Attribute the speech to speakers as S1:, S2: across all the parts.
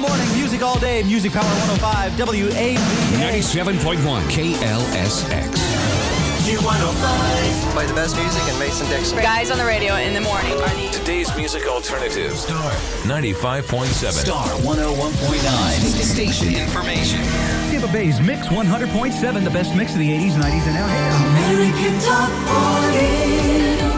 S1: morning, music all day, Music Power 105, WABA.
S2: 97.1 KLSX.
S3: Q105.
S4: Play the best music in Mason-Dixon.
S5: Guys on the radio in the morning are the...
S2: Today's music alternative.
S3: Star
S2: 95.7.
S3: Star 101.9. Station information.
S1: Tampa Bay's Mix 100.7, the best mix of the 80s, 90s, and now here.
S3: American Top 40.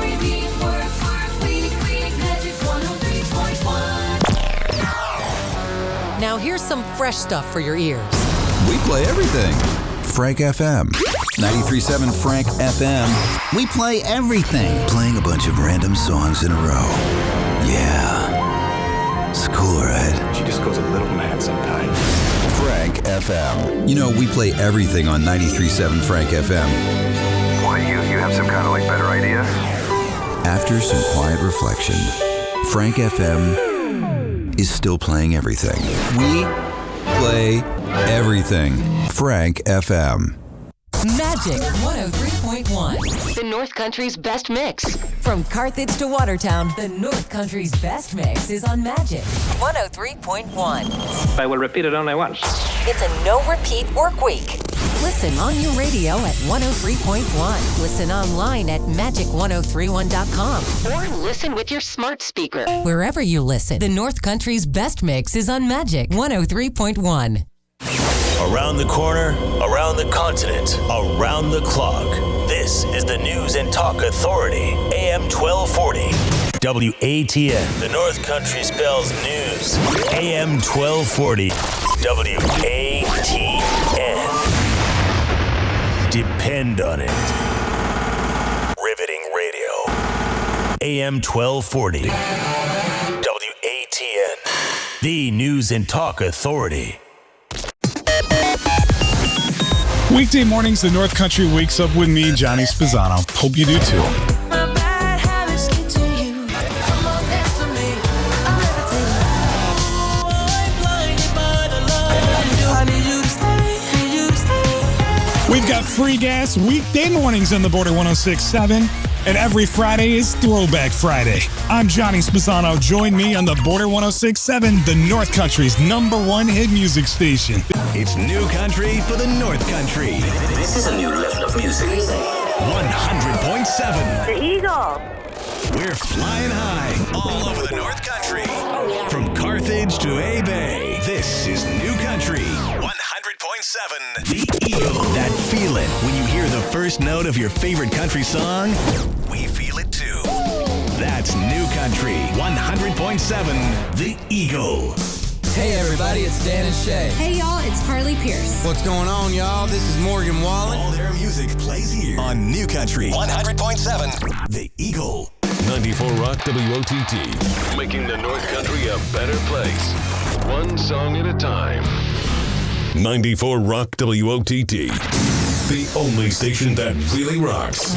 S6: Now here's some fresh stuff for your ears.
S7: We play everything. Frank FM. 93.7 Frank FM. We play everything. Playing a bunch of random songs in a row. Yeah. It's cool, right?
S8: She just goes a little mad sometimes.
S7: Frank FM. You know, we play everything on 93.7 Frank FM.
S8: Why, you have some kind of better idea?
S7: After some quiet reflection, Frank FM is still playing everything. We play everything. Frank FM.
S6: Magic 103.1.
S9: The North Country's best mix.
S6: From Carthage to Watertown, the North Country's best mix is on Magic 103.1.
S10: I will repeat it only once.
S6: It's a no-repeat work week. Listen on your radio at 103.1. Listen online at magic1031.com.
S9: Or listen with your smart speaker.
S6: Wherever you listen, the North Country's best mix is on Magic 103.1.
S11: Around the corner, around the continent, around the clock. This is the News and Talk Authority, AM 1240. WATN, the North Country spells news. AM 1240. WATN. Depend on it. Riveting radio. AM 1240. WATN. The News and Talk Authority.
S12: Weekday mornings, the North Country wakes up with me, Johnny Spizzano. Hope you do too. We've got free gas weekday mornings on the Border 106.7, and every Friday is Throwback Friday. I'm Johnny Spizzano. Join me on the Border 106.7, the North Country's #1 hit music station.
S11: It's new country for the North Country.
S3: This is a new level of music.
S11: 100.7.
S5: The Eagle.
S11: We're flying high all over the North Country. From Carthage to A-Bay, this is new country. 100.7. The Eagle. That feeling when you hear the first note of your favorite country song, we feel it too. That's new country. 100.7. The Eagle.
S4: Hey everybody, it's Dan and Shay.
S13: Hey y'all, it's Carly Pierce.
S4: What's going on, y'all? This is Morgan Wallen.
S11: All their music plays here on New Country 100.7. The Eagle.
S2: 94 Rock WOTT. Making the North Country a better place. One song at a time. 94 Rock WOTT. The only station that really rocks.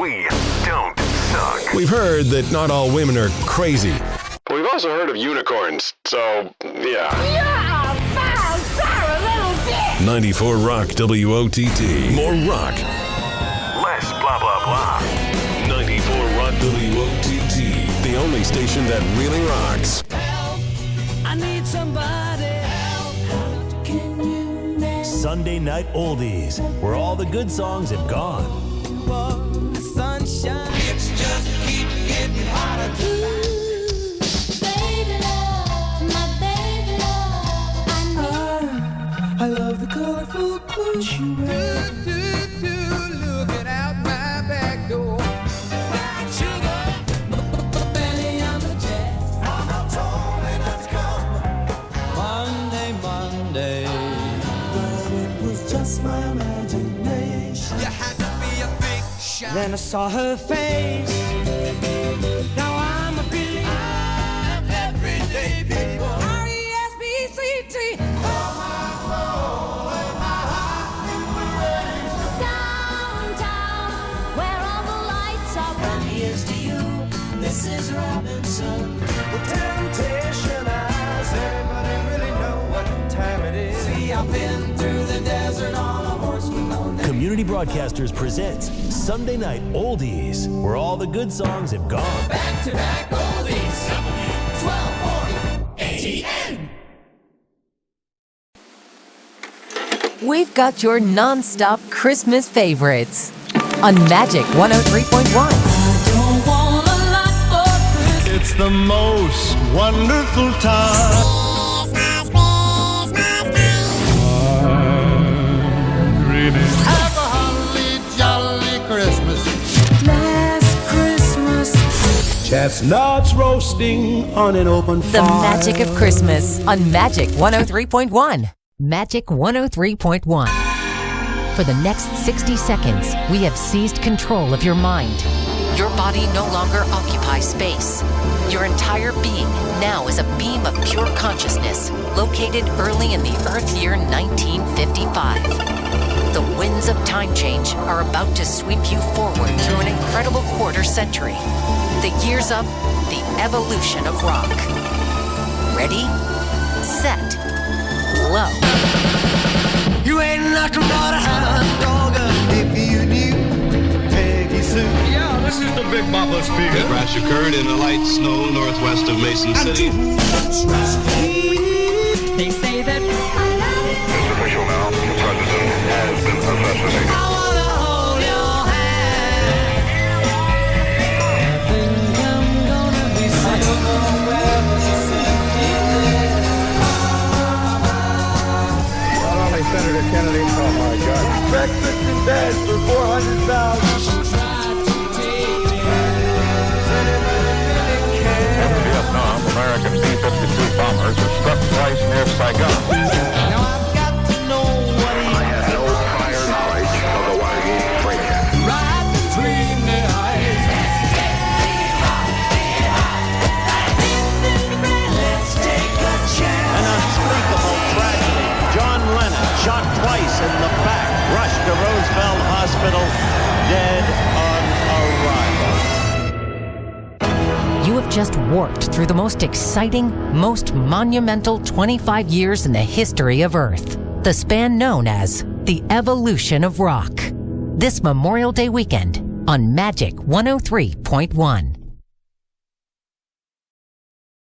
S8: We don't suck.
S2: We've heard that not all women are crazy.
S14: But we've also heard of unicorns, so yeah.
S15: You're a foul, sour little bitch!
S2: 94 Rock WOTT. More rock.
S8: Less blah, blah, blah.
S2: 94 Rock WOTT. The only station that really rocks.
S15: Help! I need somebody. Help! Can you name
S11: Sunday Night Oldies, where all the good songs have gone.
S15: sunshine? It's just keep getting hotter tonight. I love the colorful clothes you wear. Looking out my back door. White sugar, Benny on the jet. I'm told me not to come. Monday. But it was just my imagination. You had to be a big shot. Then I saw her face. Now I'm a really everyday people. R-E-S-P-C-T. Mrs. Robinson. The temptation eyes, everybody really know what time it is. See, I've been through the desert on a horse with no name.
S11: Community Broadcasters presents Sunday Night Oldies, where all the good songs have gone.
S15: Back to back oldies. 1240 ATN.
S6: We've got your non-stop Christmas favorites on Magic 103.1.
S15: It's the most wonderful time. Have a holly jolly Christmas. Last Christmas. Chestnuts roasting on an open fire.
S6: The magic of Christmas on Magic 103.1. Magic 103.1. For the next 60 seconds, we have seized control of your mind. Your body no longer occupies space. Your entire being now is a beam of pure consciousness located early in the Earth year 1955. The winds of time change are about to sweep you forward through an incredible quarter century. The years of the evolution of rock. Ready, set, blow.
S15: You ain't nothing but a hound dog if you knew Peggy Sue. Yeah, this is the Big Bopper speaker.
S16: The crash occurred in a light snow northwest of Mason City.
S15: They say that
S8: It's official now. The president has been assassinated.
S15: I wanna hold your hand. I think I'm gonna be safe.
S8: Not only Senator Kennedy, oh my God.
S15: Breakfast in bed for 400,000.
S8: In Vietnam, American B-52 bombers have struck twice near Saigon.
S15: Now I've got to know what he
S8: I had no prior knowledge of the Watergate break-in.
S15: right between the eyes. Let's take a chance.
S17: An unspeakable tragedy. John Lennon, shot twice in the back, rushed to Roosevelt Hospital, dead on arrival.
S6: You have just warped through the most exciting, most monumental 25 years in the history of Earth. The span known as the evolution of rock. This Memorial Day weekend on Magic 103.1.